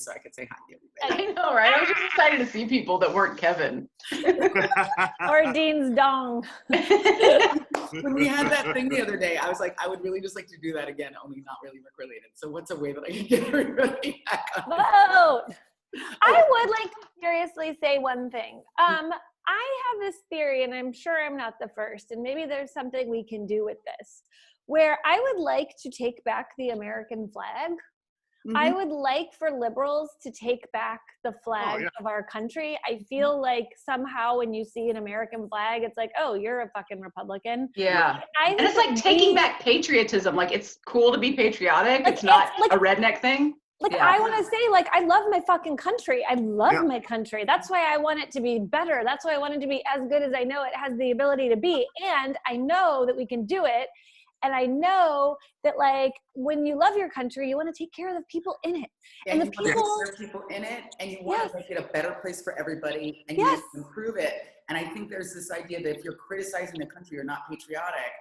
so I could say hi to everybody. I know, right? I was just excited to see people that weren't Kevin. Or Dean's dong. When we had that thing the other day, I was like, I would really just like to do that again, only not really work related. So what's a way that I can get everybody back on? Vote. I would like to seriously say one thing. I have this theory, and I'm sure I'm not the first, and maybe there's something we can do with this, where I would like to take back the American flag. Mm-hmm. I would like for liberals to take back the flag of our country. I feel like somehow when you see an American flag, it's like, oh, you're a fucking Republican. Yeah. And it's like taking back patriotism. Like, it's cool to be patriotic. Like, it's not like a redneck thing. Like, I want to say, like, I love my fucking country. I love my country. That's why I want it to be better. That's why I want it to be as good as I know it has the ability to be. And I know that we can do it. And I know that, like, when you love your country, you want to take care of the people in it. Yeah, and the people in it, and you want to make it a better place for everybody, and you want to improve it. And I think there's this idea that if you're criticizing the country, you're not patriotic,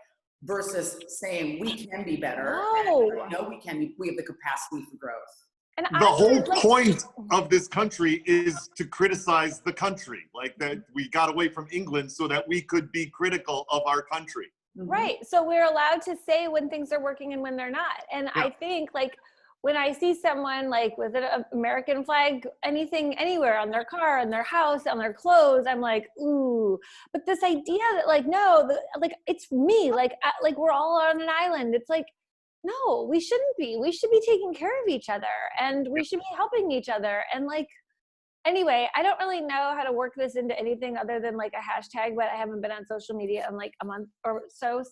versus saying we can be better. No. And we can. We have the capacity for growth. And the whole point of this country is to criticize the country. Like, that we got away from England so that we could be critical of our country. Right. So we're allowed to say when things are working and when they're not. And I think, like, when I see someone like with an American flag, anything, anywhere, on their car, on their house, on their clothes, I'm like, ooh. But this idea that, like, no, like, it's me, like we're all on an island. It's like, no, we shouldn't be. We should be taking care of each other, and we should be helping each other. And, like, anyway, I don't really know how to work this into anything other than, like, a hashtag, but I haven't been on social media in, like, a month or so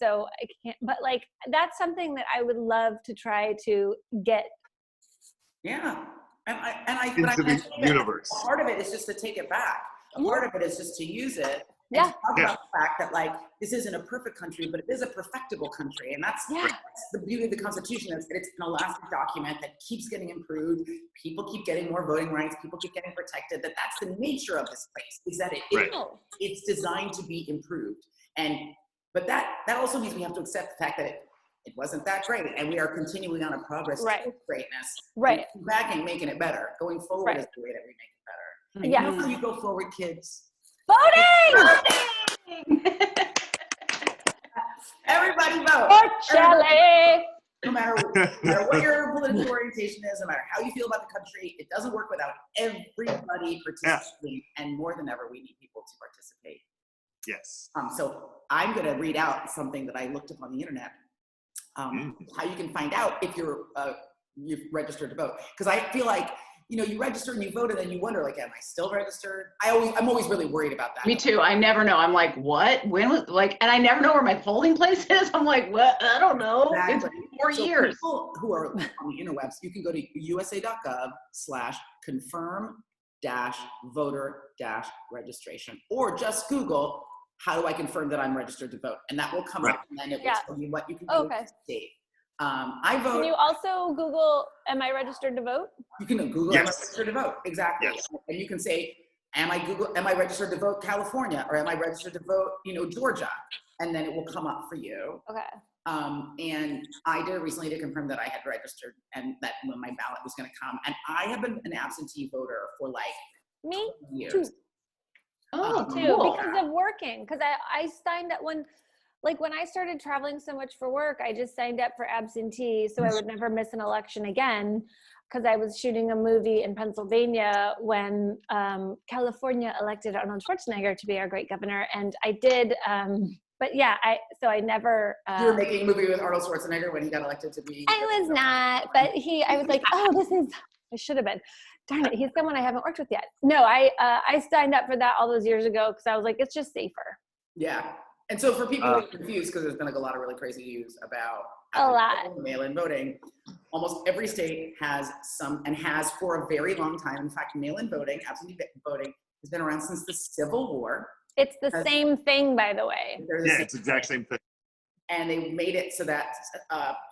I can't. But, like, that's something that I would love to try to get. Yeah, into the universe. Part of it is just to take it back. A part of it is just to use it. And talk about the fact that, like, this isn't a perfect country, but it is a perfectable country. And that's the beauty of the Constitution, is that it's an elastic document that keeps getting improved. People keep getting more voting rights. People keep getting protected. That's the nature of this place, is that it's designed to be improved. But that also means we have to accept the fact that it wasn't that great, and we are continuing on a progress to greatness. Right. And back and making it better. Going forward is the way that we make it better. And you know how you go forward, kids? Voting! Everybody vote. No matter what your political orientation is, no matter how you feel about the country, it doesn't work without everybody participating. And more than ever, we need people to participate. Yes. So I'm going to read out something that I looked up on the internet. How you can find out if you've registered to vote. Because I feel like, you register and you vote, and then you wonder, like, am I still registered? I'm always really worried about that. Me too. I never know. I'm like, what? When was, like, and I never know where my polling place is. I'm like, what? I don't know. Exactly. It's 4 years. People who are on the interwebs, you can go to usa.gov/confirm-voter-registration, or just Google, how do I confirm that I'm registered to vote? And that will come up, and then it will tell you what you can do to state. I vote. Can you also Google, am I registered to vote? You can Google, am I registered to vote? Exactly. Yes. And you can say, am I registered to vote California? Or am I registered to vote, Georgia? And then it will come up for you. Okay. And I did it recently to confirm that I had registered and that when my ballot was going to come. And I have been an absentee voter for, like, me years. Too. Because of working. Because I signed up when I started traveling so much for work, I just signed up for absentee so I would never miss an election again, because I was shooting a movie in Pennsylvania when California elected Arnold Schwarzenegger to be our great governor. And I did, but yeah, I never. You were making a movie with Arnold Schwarzenegger when he got elected to be. I was not, but I was like, I should have been. Darn it, he's someone I haven't worked with yet. No, I signed up for that all those years ago because I was like, it's just safer. Yeah. And so for people who are confused, because there's been, like, a lot of really crazy news about mail-in voting, almost every state has has for a very long time. In fact, mail-in voting, absentee voting, has been around since the Civil War. It's the same thing, by the way. Yeah, it's the exact same thing. And they made it so that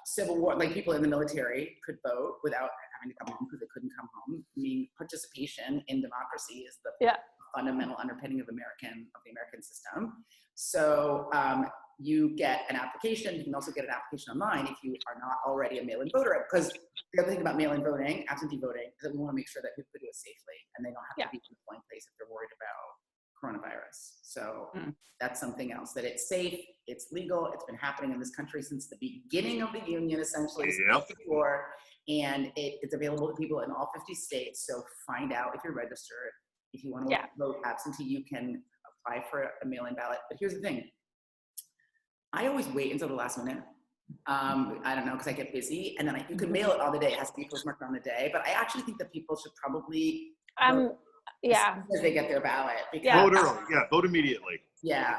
Civil War, like, people in the military could vote without having to come home because they couldn't come home. I mean, participation in democracy is the fundamental underpinning of the American system. So you get an application. You can also get an application online if you are not already a mail-in voter. Because the other thing about mail-in voting, absentee voting, is that we want to make sure that people do it safely and they don't have to be in the polling place if they're worried about coronavirus. So that's something else, that it's safe, it's legal, it's been happening in this country since the beginning of the union, essentially, before, and it's available to people in all 50 states. So find out if you're registered. If you want to vote absentee, you can apply for a mail-in ballot. But here's the thing. I always wait until the last minute. I don't know, because I get busy, and then you can mail it on the day. It has to be postmarked on the day. But I actually think that people should probably as they get their ballot. Because vote early. Vote immediately.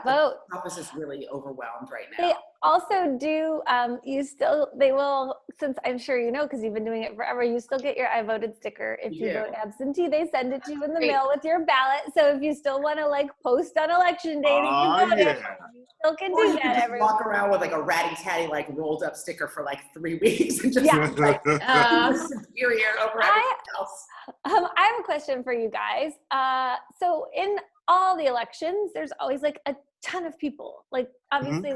Vote. The office is really overwhelmed right now. They also do, they will, since I'm sure you know, because you've been doing it forever, you still get your I voted sticker. If you vote absentee, they send it to you in the mail with your ballot. So if you still want to like post on election day that you voted, you still can do that. Just walk around with like a ratty-tatty, like rolled up sticker for like 3 weeks and just like superior over everything else. I have a question for you guys. So in all the elections, there's always like a ton of people. Like obviously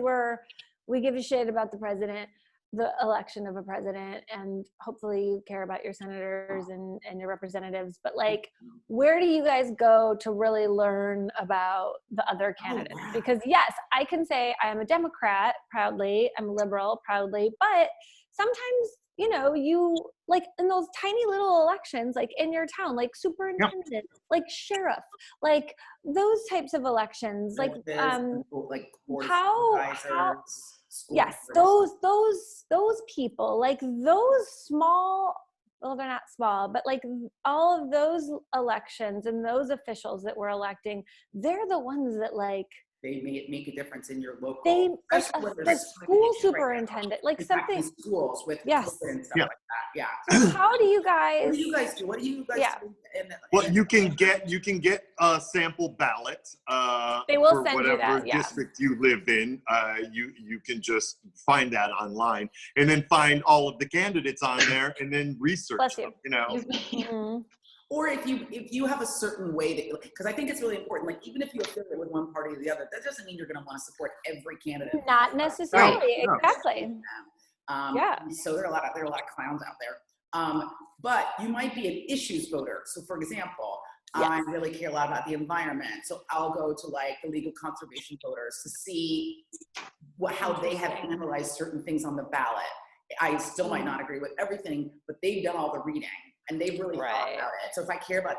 we give a shit about the president, the election of a president, and hopefully you care about your senators and your representatives. But like, where do you guys go to really learn about the other candidates? Because yes, I can say I am a Democrat proudly, I'm a liberal proudly, but sometimes, you know, you like in those tiny little elections, like in your town, like superintendent, like sheriff, like those types of elections, like those people, like those small, well, they're not small, but like all of those elections and those officials that we're electing, they're the ones that like they make a difference in your local. The school superintendent, like something. Schools with yes, and stuff like that. So how do you guys? What do you guys do? What do you guys do? Well, you can get a sample ballot. They will for send whatever you that. district you live in. You can just find that online, and then find all of the candidates on there, and then research them. You know. Or if you have a certain way that, because I think it's really important, like even if you affiliate with one party or the other, that doesn't mean you're going to want to support every candidate. Not necessarily, exactly. So there are a lot of clowns out there. But you might be an issues voter. So for example, I really care a lot about the environment. So I'll go to like the legal conservation voters to see how they have analyzed certain things on the ballot. I still might not agree with everything, but they've done all the reading. And they really thought about it. So if I care about,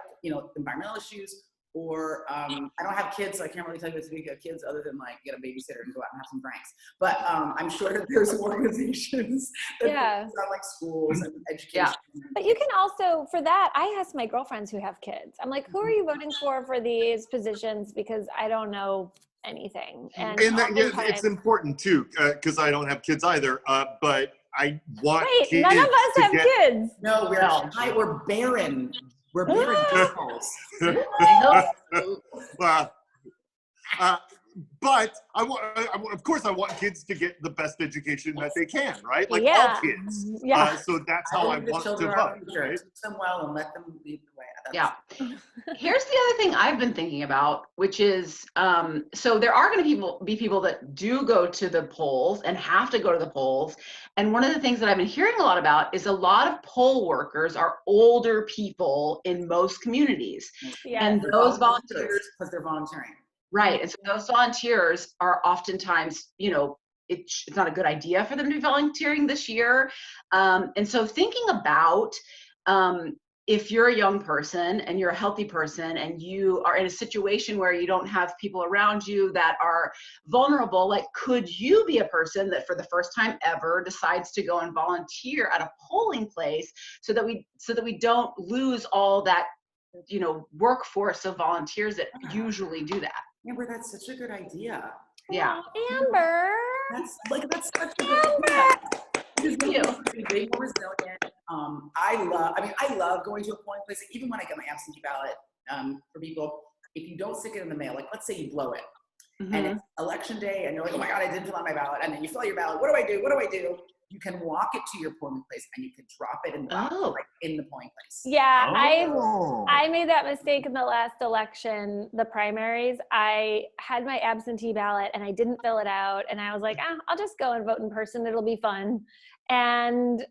environmental issues, or I don't have kids, so I can't really tell you what to do with kids other than like get a babysitter and go out and have some drinks. But I'm sure that there's organizations that focus on like schools and education. But you can also, for that, I ask my girlfriends who have kids. I'm like, who are you voting for these positions? Because I don't know anything. And it's important too, because I don't have kids either. But I want kids. None of us have kids. No, we're barren. We're barren girls. But of course, I want kids to get the best education that they can, right? Like all kids. So that's how I want to vote. Right? Teach them well and let them lead the way. Here's the other thing I've been thinking about, which is, so there are going to be people that do go to the polls and have to go to the polls. And one of the things that I've been hearing a lot about is a lot of poll workers are older people in most communities. And those volunteers, because they're volunteering. Right. And so those volunteers are oftentimes, it's not a good idea for them to be volunteering this year. And so thinking about, if you're a young person and you're a healthy person and you are in a situation where you don't have people around you that are vulnerable, like could you be a person that for the first time ever decides to go and volunteer at a polling place so that we don't lose all that, workforce of volunteers that usually do that? Amber, that's such a good idea. Yeah. Amber. That's such a good idea. Be more resilient. I love going to a polling place. Even when I get my absentee ballot, for people, if you don't stick it in the mail, like let's say you blow it, and it's election day, and you're like, oh my God, I didn't fill out my ballot, and then you fill out your ballot. What do I do? You can walk it to your polling place and you can drop it in the ballot, like in the polling place. Yeah, I made that mistake in the last election, the primaries. I had my absentee ballot and I didn't fill it out, and I was like, I'll just go and vote in person. It'll be fun. And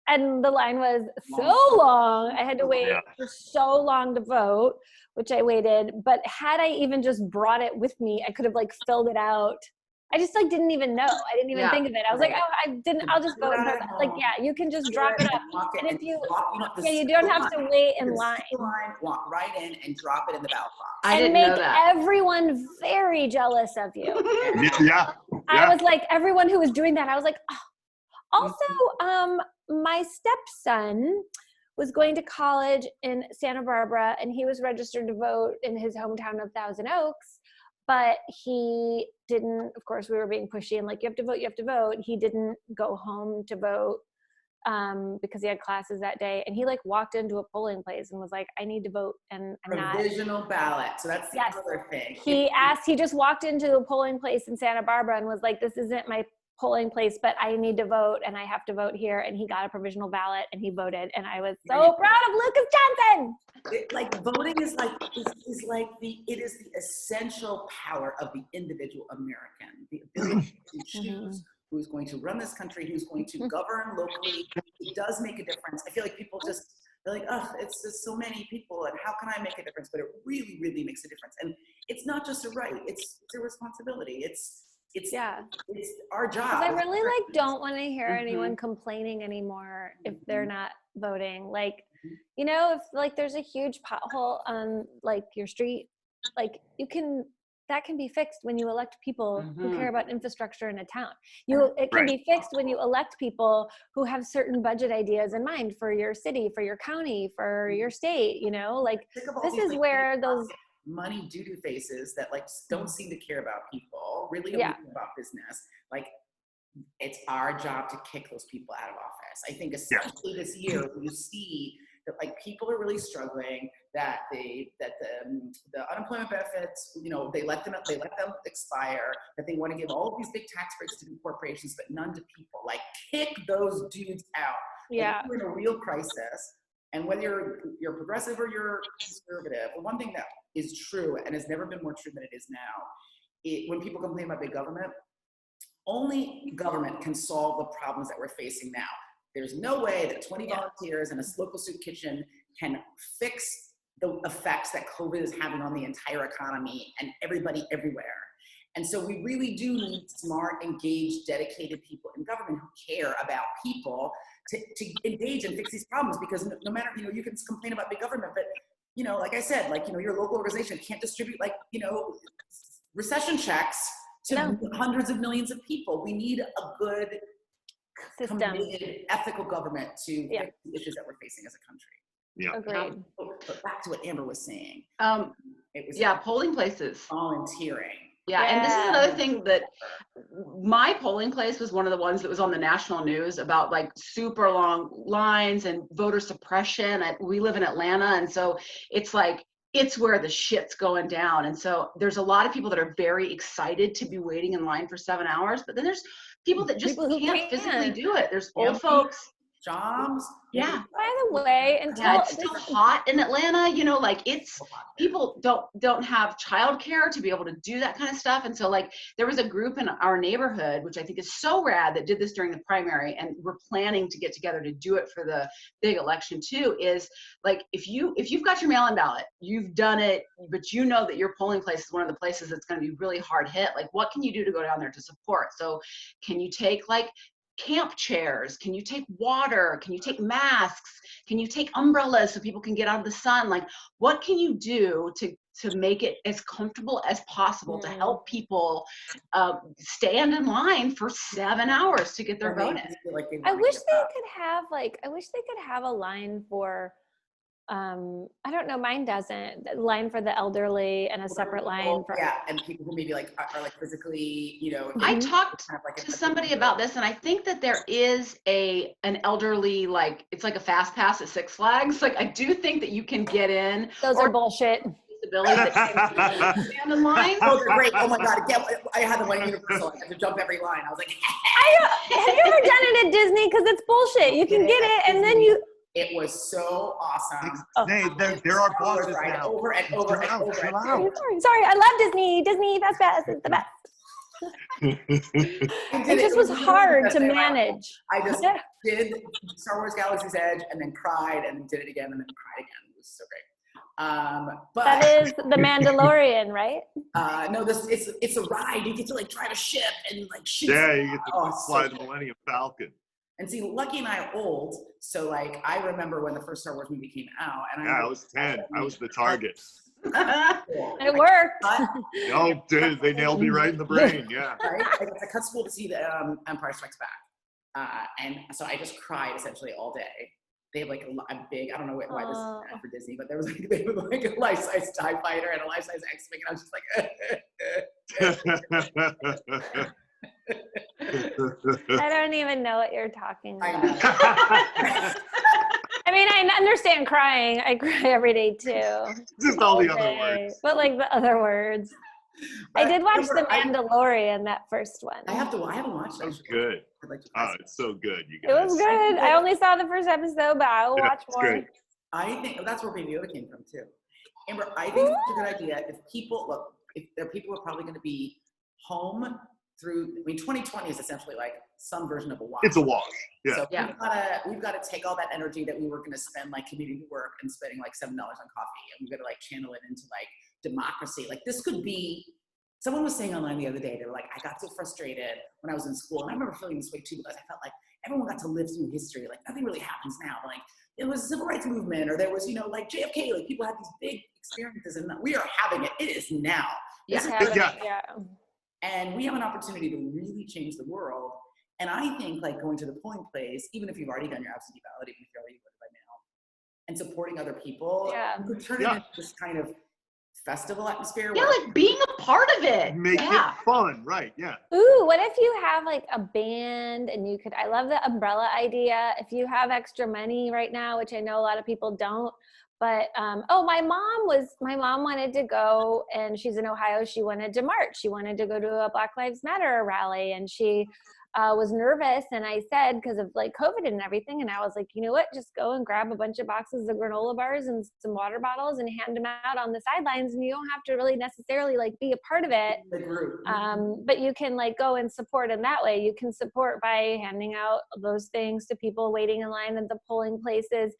the line was so long. I had to wait for so long to vote, which I waited. But had I even just brought it with me, I could have like filled it out. I just like didn't even know. I didn't even think of it. I was like, I'll just vote in person. Like, you can just drop it off. And if you don't have to wait in line. Walk right in and drop it in the ballot box. And make everyone very jealous of you. I was like, everyone who was doing that, I was like, Also, my stepson was going to college in Santa Barbara, and he was registered to vote in his hometown of Thousand Oaks, but he didn't, of course, we were being pushy and like, you have to vote. He didn't go home to vote because he had classes that day. And he like walked into a polling place and was like, I need to vote. And I'm not. Provisional ballot. So that's the other thing. He just walked into a polling place in Santa Barbara and was like, this isn't my polling place, but I need to vote and I have to vote here. And he got a provisional ballot and he voted. And I was so proud of Lucas Johnson. Voting is it is the essential power of the individual American, the ability to choose who's going to run this country, who's going to govern locally. It does make a difference. I feel like people they're like, it's just so many people, and how can I make a difference? But it really, really makes a difference. And it's not just a right; it's a responsibility. It's our job. I really don't want to hear anyone complaining anymore if they're not voting. Like, if like there's a huge pothole on like your street, like that can be fixed when you elect people who care about infrastructure in a town. It can be fixed when you elect people who have certain budget ideas in mind for your city, for your county, for your state. Like this is where those money doo-doo faces that like don't seem to care about people, really don't care about business. Like, it's our job to kick those people out of office. I think especially this year, you see that like people are really struggling, that the unemployment benefits, they let them expire, that they want to give all of these big tax breaks to corporations, but none to people. Like, kick those dudes out. Yeah. Like, we're in a real crisis. And whether you're progressive or you're conservative, the one thing that is true and has never been more true than it is now, when people complain about big government, only government can solve the problems that we're facing now. There's no way that 20 volunteers in a local soup kitchen can fix the effects that COVID is having on the entire economy and everybody everywhere. And so we really do need smart, engaged, dedicated people in government who care about people to engage and fix these problems, because no matter, you can complain about big government, but, like I said, your local organization can't distribute recession checks to hundreds of millions of people. We need a good, committed, ethical government to fix the issues that we're facing as a country. Yeah. Agreed. But back to what Amber was saying. It was polling places. Volunteering. Yeah, and this is another thing, that my polling place was one of the ones that was on the national news about like super long lines and voter suppression. We live in Atlanta, and so it's like, it's where the shit's going down. And so there's a lot of people that are very excited to be waiting in line for 7 hours, but then there's people that just can't physically do it. There's old folks. Jobs. Yeah. By the way, it's still hot in Atlanta, it's people don't have childcare to be able to do that kind of stuff. And so like there was a group in our neighborhood, which I think is so rad, that did this during the primary, and we're planning to get together to do it for the big election too, is like, if you've got your mail-in ballot, you've done it, but that your polling place is one of the places that's going to be really hard hit. Like, what can you do to go down there to support? So can you take like camp chairs? Can you take water? Can you take masks? Can you take umbrellas so people can get out of the sun? Like, what can you do to make it as comfortable as possible to help people stand in line for 7 hours to get their vote in? I wish they could have a line for I don't know, mine doesn't. The line for the elderly and a separate line for and people who maybe like are like physically, I talked to somebody about this, and I think that there is an elderly, like, it's like a fast pass at Six Flags. Like, I do think that you can get in. Those are bullshit. Billy that stand in line. Oh, they're great. Oh my God. I had the one at Universal. I had to jump every line. I was like, have you ever done it at Disney? Because it's bullshit. You can get it and then you. It was so awesome. There are bosses right, now. over and over and over. Sorry, I love Disney. Disney Fast Pass is the best. It just was hard to manage. I just did Star Wars Galaxy's Edge and then cried and then did it again and then cried again. It was so great. But that is the Mandalorian, right? No, it's a ride. You get to like drive a ship and like shoot. Yeah, you get to fly the Millennium Falcon. And see, Lucky and I are old, so like I remember when the first Star Wars movie came out, and I was 10. I was the target. It worked. Oh, dude, they nailed me right in the brain. Yeah. Right? I cut school to see the Empire Strikes Back, and so I just cried essentially all day. They have like a big, I don't know why this is bad for Disney, but there was like, they have like a life-size TIE fighter and a life-size X-Wing, and I was just like, I don't even know what you're talking about. I know. I mean, I understand crying. I cry every day too. Just all the other words. But like the other words. I did watch The Mandalorian, that first one. I haven't watched it. That was good. Oh, it's so good, you guys. It was good. I only saw the first episode, but I will watch more. Great. I think that's where Baby Yoda came from too. Amber, I think it's a good idea if there are people who are probably going to be home through, 2020 is essentially like some version of a wash. It's a wash. Yeah. So we've got to take all that energy that we were going to spend like commuting to work and spending like $7 on coffee, and we've got to like channel it into like democracy. Like this could be, someone was saying online the other day, they were like, I got so frustrated when I was in school. And I remember feeling this way too, because I felt like everyone got to live through history. Like nothing really happens now. But like it was a civil rights movement, or there was, like JFK, like people had these big experiences, and we are having it. It is now. Yeah. And we have an opportunity to really change the world. And I think like going to the polling place, even if you've already done your absentee ballot, even if you already voted by mail, and supporting other people, you could turn it into this kind of festival atmosphere. Yeah, like being a part of it. Make it fun, right? Yeah. Ooh, what if you have like a band and you could, I love the umbrella idea. If you have extra money right now, which I know a lot of people don't, but, my mom wanted to go, and she's in Ohio. She wanted to march. She wanted to go to a Black Lives Matter rally, and she was nervous. And I said, because of like COVID and everything, and I was like, you know what, just go and grab a bunch of boxes of granola bars and some water bottles and hand them out on the sidelines. And you don't have to really necessarily like be a part of it. But you can like go and support in that way. You can support by handing out those things to people waiting in line at the polling places.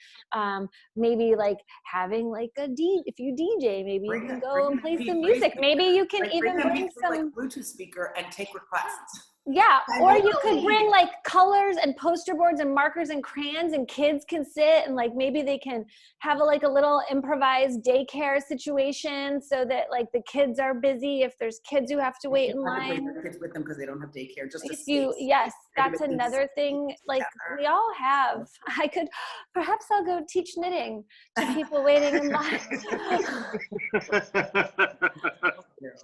Maybe like having like if you DJ, maybe you can go and play some music. Maybe you can even bring some like Bluetooth speaker and take requests. Yeah, or you could bring like colors and poster boards and markers and crayons, and kids can sit and like maybe they can have a little improvised daycare situation, so that like the kids are busy if there's kids who have to wait in line. Bring their kids with them because they don't have daycare. That's another thing. Like we all have. Perhaps I'll go teach knitting to people waiting in line.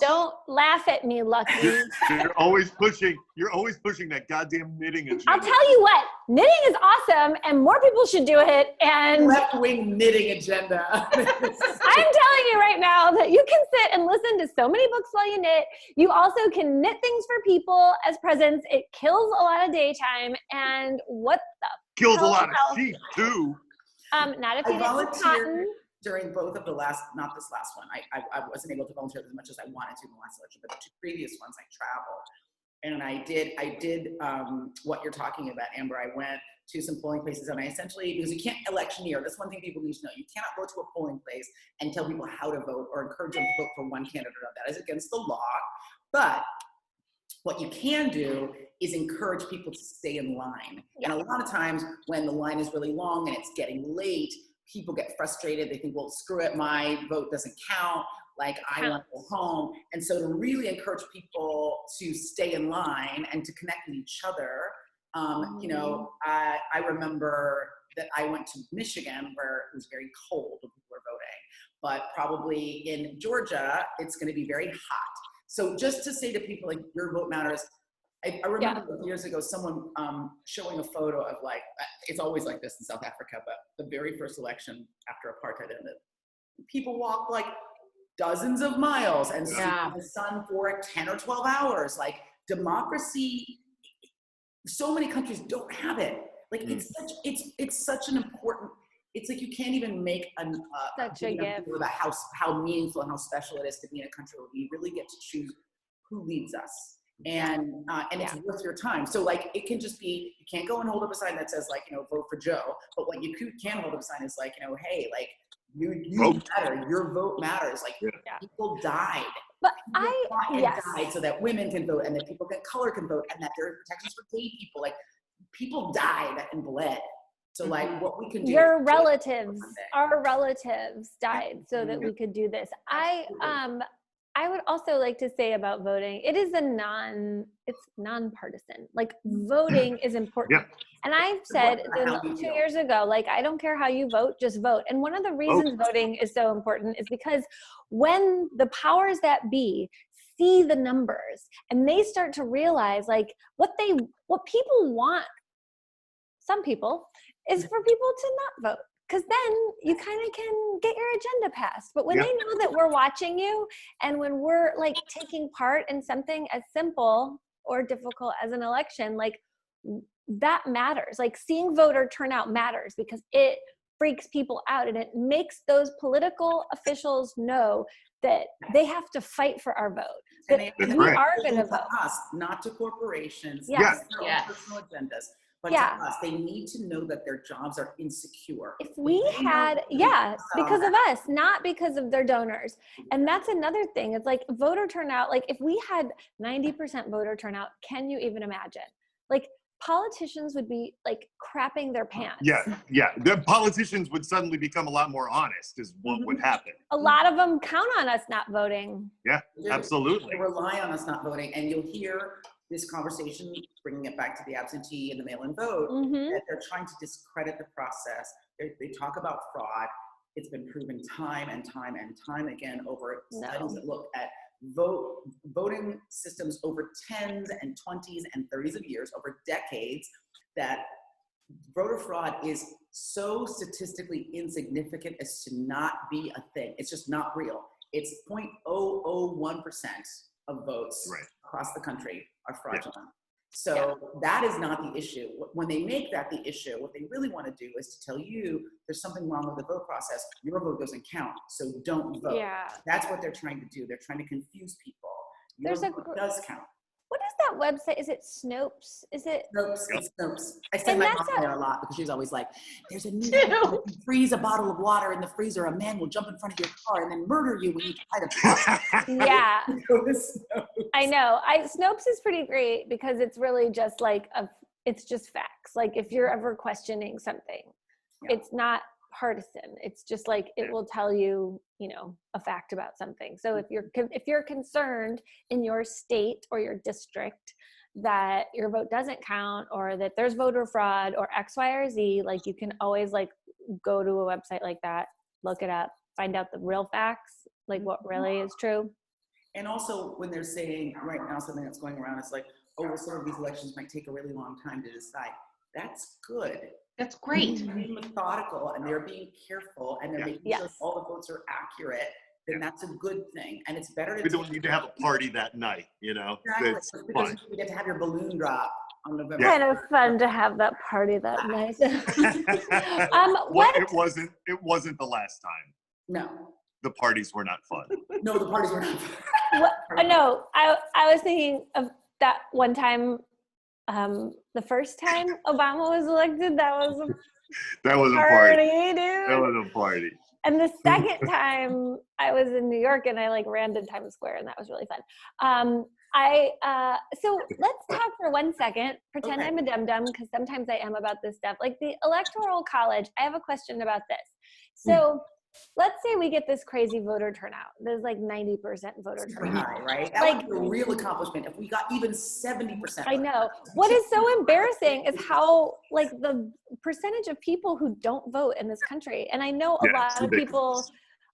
Don't laugh at me, Lucky. You're always pushing that goddamn knitting agenda. I'll tell you what, knitting is awesome and more people should do it. And left-wing knitting agenda. I'm telling you right now that you can sit and listen to so many books while you knit. You also can knit things for people as presents. It kills a lot of daytime. And what the kills a lot of sheep too. Not if you did cotton. During both of not this last one, I wasn't able to volunteer as much as I wanted to in the last election, but the two previous ones I traveled. And I did what you're talking about, Amber. I went to some polling places, and I essentially, because you can't electioneer, that's one thing people need to know. You cannot go to a polling place and tell people how to vote or encourage them to vote for one candidate or that is against the law. But what you can do is encourage people to stay in line. And a lot of times when the line is really long and it's getting late, people get frustrated. They think, well, screw it, my vote doesn't count. Like, I want to go home. And so to really encourage people to stay in line and to connect with each other, I remember that I went to Michigan where it was very cold when people were voting. But probably in Georgia, it's going to be very hot. So just to say to people, like, your vote matters. I remember years ago, someone showing a photo of like, it's always like this in South Africa, but the very first election after apartheid ended, people walked like dozens of miles and sit in the sun for 10 or 12 hours. Like democracy, so many countries don't have it. Like it's such an important, it's like you can't even make such a gift about how meaningful and how special it is to be in a country where we really get to choose who leads us. And it's worth your time. So like, it can just be, you can't go and hold up a sign that says like, vote for Joe, but what you can hold up a sign is like, hey, like you matter, your vote matters. Like people died. But died so that women can vote and that people of color can vote and that there are protections for gay people. Like people died and bled. So like what we can do. Our relatives died so that we could do this. I would also like to say about voting, it's nonpartisan. Like voting is important. And I've said 2 years ago, like, I don't care how you vote, just vote. And one of the reasons voting is so important is because when the powers that be see the numbers and they start to realize like what people want, some people, is for people to not vote. Because then you kind of can get your agenda passed. But when they know that we're watching you and when we're like taking part in something as simple or difficult as an election, like that matters. Like seeing voter turnout matters because it freaks people out and it makes those political officials know that they have to fight for our vote. That we are going to vote. Us, not to corporations, personal agendas. But to us, they need to know that their jobs are insecure. If we had, because of us, not because of their donors. And that's another thing. It's like voter turnout, like if we had 90% voter turnout, can you even imagine? Like politicians would be like crapping their pants. The politicians would suddenly become a lot more honest is what would happen. A lot of them count on us not voting. Yeah, absolutely. They rely on us not voting. And you'll hear this conversation, bringing it back to the absentee and the mail-in vote, that they're trying to discredit the process. They talk about fraud. It's been proven time and time and time again over studies that look at voting systems over 10s and 20s and 30s of years, over decades, that voter fraud is so statistically insignificant as to not be a thing. It's just not real. It's 0.001% of votes across the country are fraudulent. So that is not the issue. When they make that the issue, what they really want to do is to tell you there's something wrong with the vote process. Your vote doesn't count, so don't vote. That's what they're trying to do. They're trying to confuse people. Your vote does count. What is that website? Is it Snopes? Is it? Snopes. It's Snopes. I send my mom there a lot because she's always like, there's a new if you freeze a bottle of water in the freezer, a man will jump in front of your car and then murder you when you try to I know. Snopes is pretty great because it's really just like, it's just facts. Like if you're ever questioning something, it's not partisan. It's just like, it will tell you, a fact about something. So if you're concerned in your state or your district that your vote doesn't count or that there's voter fraud or X, Y, or Z, like you can always like go to a website like that, look it up, find out the real facts, like what really is true. And also when they're saying right now, something that's going around, it's like, well, some of these elections might take a really long time to decide. That's good. That's great. They're being methodical and they're being careful and they're making sure all the votes are accurate. Then that's a good thing. And it's better to. We don't need to have a party that night, Exactly. Because you get to have your balloon drop on November. Kind of fun to have that party that night. Well, it wasn't the last time. No. The parties were not fun. No, the parties were not fun. No, I was thinking of that one time. The first time Obama was elected, that was a party, dude. That was a party. And the second time I was in New York and I like ran to Times Square and that was really fun. So let's talk for 1 second, pretend I'm a dum-dum because sometimes I am about this stuff. Like the Electoral College, I have a question about this. So let's say we get this crazy voter turnout. There's like 90% voter turnout. High, right? That would be a real accomplishment if we got even 70%. I know. What is so embarrassing is how like the percentage of people who don't vote in this country. And I know a lot of people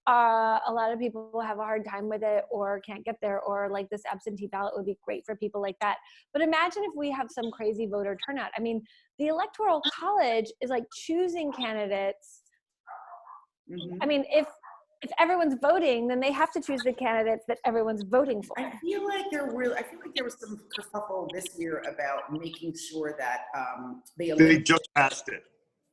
have a hard time with it or can't get there, or like this absentee ballot would be great for people like that. But imagine if we have some crazy voter turnout. I mean, the Electoral College is like choosing candidates. I mean, if if everyone's voting, then they have to choose the candidates that everyone's voting for. I feel like there was some kerfuffle this year about making sure that they just passed it.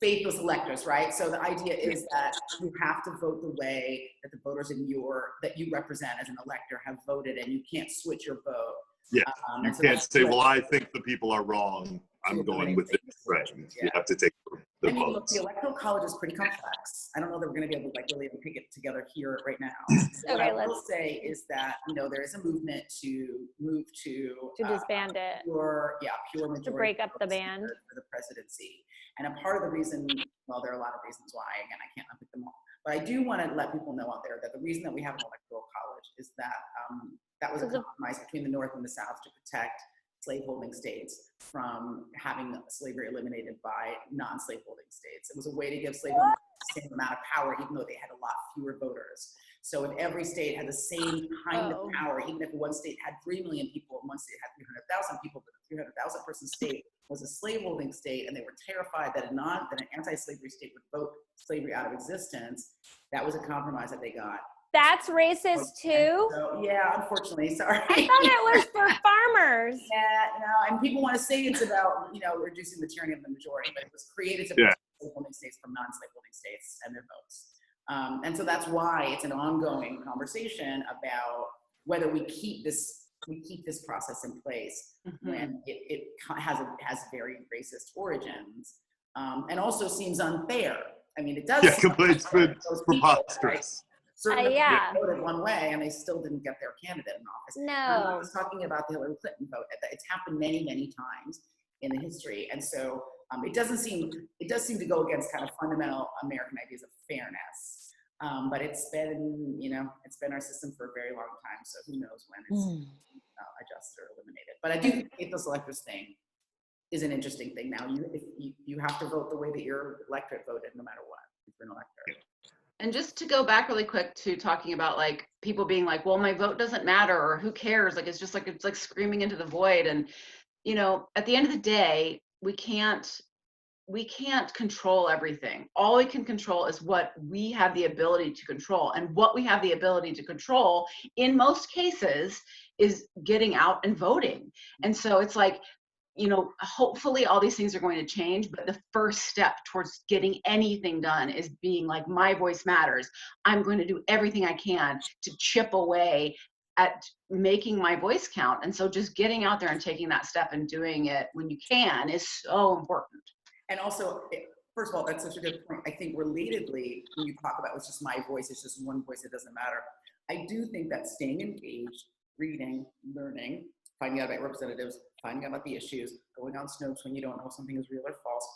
Faithless electors, right? So the idea is that you have to vote the way that the voters that you represent as an elector have voted, and you can't switch your vote. Yeah, you can't say, well, I think the people are wrong. I'm going with this. Right. You have to take the votes. Look, the Electoral College is pretty complex. I don't know that we're going to be able to really pick it together here right now. What I will say is that, there is a movement to move to disband it. Pure majority. To break up the band. For the presidency. And a part of the reason, well, there are a lot of reasons why, again, I can't unpick them all. But I do want to let people know out there that the reason that we have an Electoral College is that that was a compromise between the North and the South to protect slaveholding states from having slavery eliminated by non-slaveholding states. It was a way to give slaveholding the same amount of power, even though they had a lot fewer voters. So if every state had the same kind of power, even if one state had 3 million people and one state had 300,000 people, but the 300,000 person state was a slaveholding state, and they were terrified that an anti-slavery state would vote slavery out of existence, that was a compromise that they got. That's racist too? So, yeah, unfortunately, sorry. I thought it was for farmers. Yeah, no, and people want to say it's about, reducing the tyranny of the majority, but it was created to protect slaveholding states from non-slaveholding states and their votes. And so that's why it's an ongoing conversation about whether we keep this process in place when it has very racist origins, and also seems unfair. I mean, it does. Yeah, it's preposterous. Certainly voted one way and they still didn't get their candidate in office. No. I was talking about the Hillary Clinton vote. It's happened many, many times in the history. And so it does seem to go against kind of fundamental American ideas of fairness. But it's been our system for a very long time. So who knows when it's adjusted or eliminated. But I do think the faithless electors thing is an interesting thing now. You have to vote the way that your electorate voted, no matter what, if you're an elector. And just to go back really quick to talking about like people being like, well, my vote doesn't matter, or who cares? Like, it's like screaming into the void. And, at the end of the day, we can't control everything. All we can control is what we have the ability to control. And what we have the ability to control in most cases is getting out and voting. And so it's like, hopefully all these things are going to change, but the first step towards getting anything done is being like, my voice matters. I'm going to do everything I can to chip away at making my voice count. And so just getting out there and taking that step and doing it when you can is so important. And also, first of all, that's such a good point. I think relatedly, when you talk about it's just my voice, it's just one voice, it doesn't matter. I do think that staying engaged, reading, learning, finding out about representatives, finding out about the issues, going on Snopes when you don't know if something is real or false.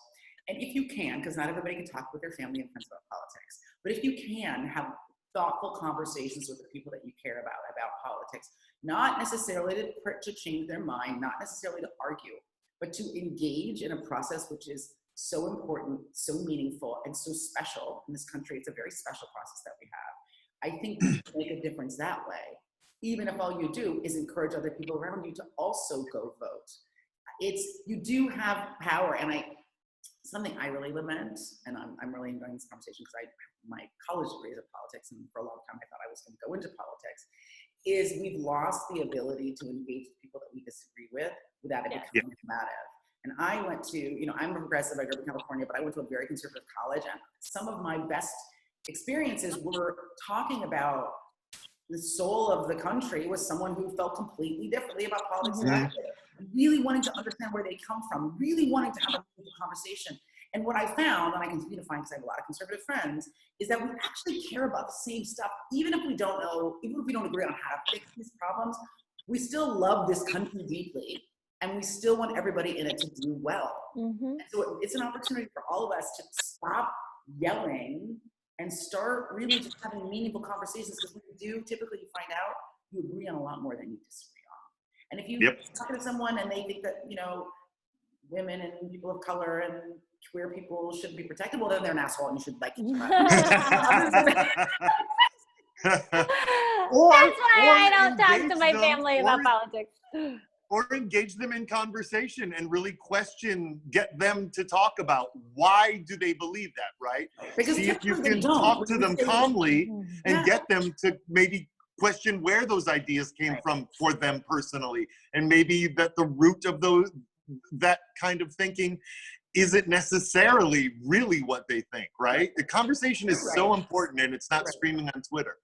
And if you can, because not everybody can talk with their family and friends about politics, but if you can have thoughtful conversations with the people that you care about politics, not necessarily to change their mind, not necessarily to argue, but to engage in a process which is so important, so meaningful, and so special in this country. It's a very special process that we have. I think we can make a difference that way, even if all you do is encourage other people around you to also go vote. You do have power, and something I really lament, and I'm really enjoying this conversation because my college degree is in politics, and for a long time I thought I was going to go into politics, is we've lost the ability to engage with people that we disagree with without it becoming combative. And I went to, I'm a progressive, I grew up in California, but I went to a very conservative college, and some of my best experiences were talking about the soul of the country with someone who felt completely differently about politics than I did, really wanting to understand where they come from, really wanting to have a meaningful conversation. And what I found, and I continue to find because I have a lot of conservative friends, is that we actually care about the same stuff, even if we don't agree on how to fix these problems. We still love this country deeply, and we still want everybody in it to do well. And so it's an opportunity for all of us to stop yelling and start really just having meaningful conversations, because when you do, typically you find out you agree on a lot more than you disagree on. And if you talk to someone and they think that, women and people of color and queer people should be protected, well, then they're an asshole and you should like them. That's why I don't talk to my family about politics. or engage them in conversation and really question, get them to talk about why do they believe that, right? Because see if you can talk to them calmly and get them to maybe question where those ideas came from for them personally, and maybe that the root of that kind of thinking isn't necessarily really what they think, right? The conversation is so important, and it's not screaming on Twitter.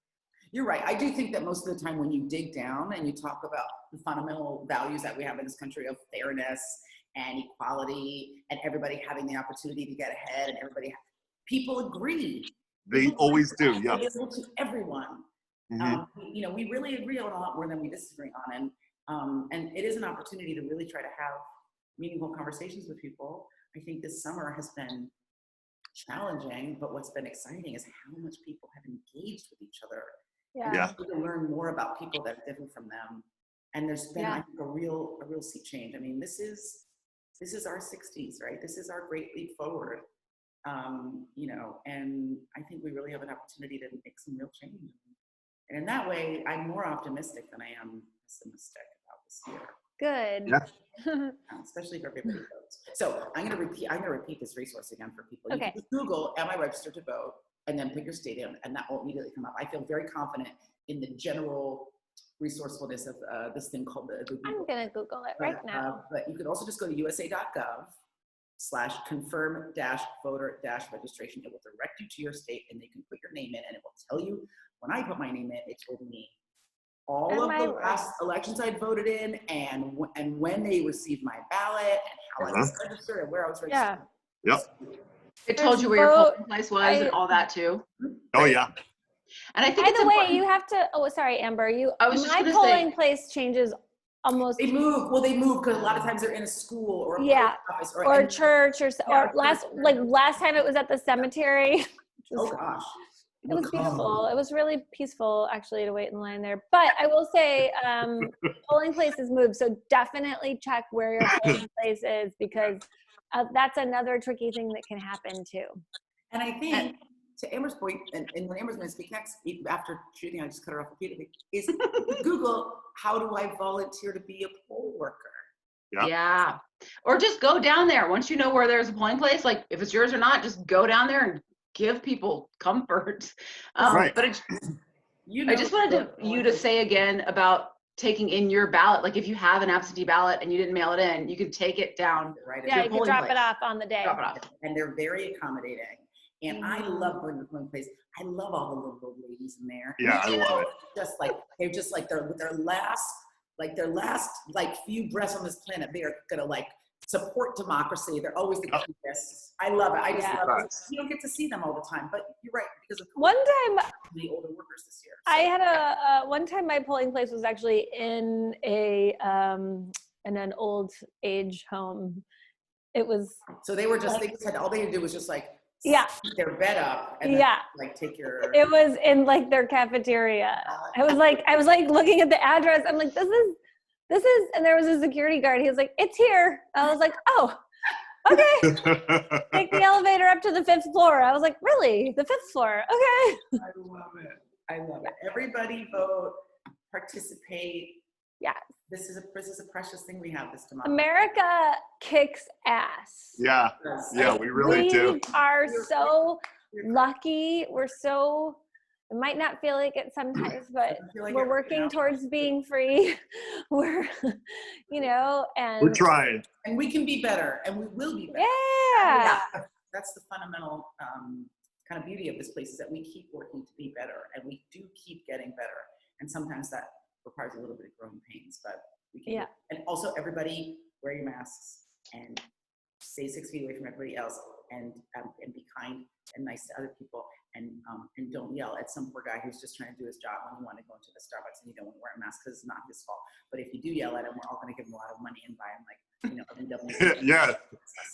You're right. I do think that most of the time when you dig down and you talk about the fundamental values that we have in this country of fairness and equality and everybody having the opportunity to get ahead and people agree. They always do, yeah. Available to everyone. You know, we really agree on a lot more than we disagree on. And it is an opportunity to really try to have meaningful conversations with people. I think this summer has been challenging, but what's been exciting is how much people have engaged with each other. Yeah. To learn more about people that are different from them. And there's been, I think, a real sea change. I mean, this is our 60s, right? This is our great leap forward. You know, and I think we really have an opportunity to make some real change. And in that way, I'm more optimistic than I am pessimistic about this year. Good. Yeah. Especially for everybody votes. So I'm going to repeat this resource again for people. Okay. You can just Google, am I registered to vote? And then pick your stadium, and that will immediately come up. I feel very confident in the general resourcefulness of this thing called the Google. I'm going to Google it right now. But you could also just go to usa.gov/confirm-voter-registration. It will direct you to your state, and they can put your name in, and it will tell you. When I put my name in, it told me all of the last elections I'd voted in, and when they received my ballot, and how I was registered, and where I was registered. Yeah. Yep. It told you where your polling place was and all that too. Oh yeah. And I think by the way, you have to. Oh, sorry, Amber. My polling place changes almost. They move. Well, they move because a lot of times they're in a school or a office or a church or last time it was at the cemetery. Oh gosh. It was beautiful. It was really peaceful, actually, to wait in line there. But I will say, polling places move, so definitely check where your polling place is, because that's another tricky thing that can happen too. And I think, to Amber's point, and when Amber's going to speak next, after shooting, I just cut her off repeatedly, is Google, how do I volunteer to be a poll worker? Yeah. Or just go down there. Once you know where there's a polling place, like if it's yours or not, just go down there and give people comfort. But I just wanted you to say again about taking in your ballot. Like if you have an absentee ballot and you didn't mail it in, you can take it down. Yeah, you can drop it off on the day. Drop it off. And they're very accommodating. And I love going to the polling place. I love all the little old ladies in there. Yeah, I love it. They're just like their last few breaths on this planet. They are gonna support democracy. They're always the cutest. I love it. I just love it. You don't get to see them all the time, but you're right, because of one time the older workers this year. I had one time my polling place was actually in an old age home. It was so they were just they had all they had to do was just keep their bed up and then, take your. It was in their cafeteria. I was looking at the address. I'm like, this is, and there was a security guard. He was like, it's here. I was like, oh, okay. Take the elevator up to the 5th floor. I was like, really? The 5th floor? Okay. I love it. Everybody vote, participate. Yeah. This is a precious thing we have, this democracy. America kicks ass. Yeah. Yeah, we really do. We are so lucky. We're so, it might not feel like it sometimes, but we're working towards being free. We're, and we're trying. And we can be better, and we will be better. Yeah. That's the fundamental kind of beauty of this place, is that we keep working to be better, and we do keep getting better. And sometimes that requires a little bit of growing pains, but we can. Yeah. And also, everybody wear your masks and stay 6 feet away from everybody else, and be kind and nice to other people, and don't yell at some poor guy who's just trying to do his job when you want to go into the Starbucks and you don't want to wear a mask because it's not his fault. But if you do yell at him, we're all going to give him a lot of money and buy him a VW. Yeah,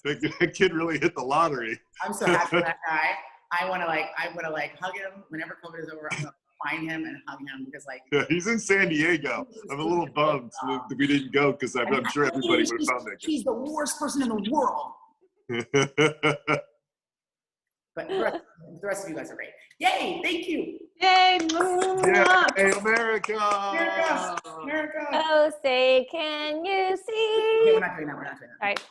that kid really hit the lottery. I'm so happy for that guy. I want to hug him whenever COVID is over. I'm going to find him and hug him because he's in San Diego. I'm a little bummed that we didn't go because I'm sure everybody would have found that kid. He's the worst person in the world. But the rest of you guys are great. Yay! Thank you. Yay! Yeah, hey, America! America. Oh, say, can you see? Okay, we're not doing that. We're not doing that. All right.